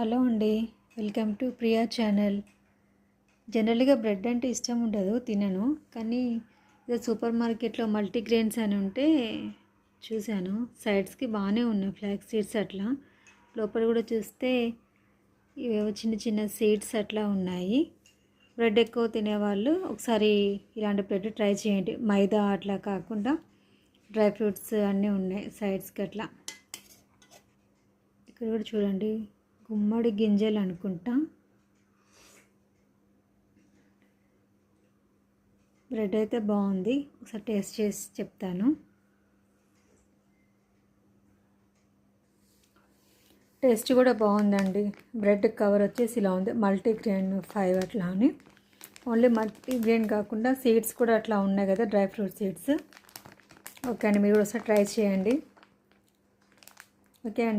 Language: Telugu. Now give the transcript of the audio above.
హలో అండి, వెల్కమ్ టు ప్రియా ఛానల్. జనరల్గా బ్రెడ్ అంటే ఇష్టం ఉండదు, తినను. కానీ ఇదే సూపర్ మార్కెట్లో మల్టీగ్రెయిన్స్ అని ఉంటే చూశాను. సైడ్స్కి బాగానే ఉన్నాయి ఫ్లాక్స్ సీడ్స్ అట్లా. లోపల కూడా చూస్తే ఇవేవో చిన్న చిన్న సీడ్స్ అట్లా ఉన్నాయి. బ్రెడ్ ఎక్కువ తినేవాళ్ళు ఒకసారి ఇలాంటి బ్రెడ్ ట్రై చేయండి. మైదా అట్లా కాకుండా డ్రై ఫ్రూట్స్ అన్నీ ఉన్నాయి సైడ్స్కి అట్లా. ఇక్కడ కూడా చూడండి, గుమ్మడి గింజలు అనుకుంటా. బ్రెడ్ అయితే బాగుంది, ఒకసారి టేస్ట్ చేసి చెప్తాను. టేస్ట్ కూడా బాగుందండి. బ్రెడ్ కవర్ వచ్చేసి ఇలా ఉంది, మల్టీగ్రెయిన్ 5 అట్లా అని. ఓన్లీ మల్టీగ్రెయిన్ కాకుండా సీడ్స్ కూడా అట్లా ఉన్నాయి కదా, డ్రై ఫ్రూట్ సీడ్స్. ఓకే అండి, మీరు కూడా ఒకసారి ట్రై చేయండి. ఓకే అండి.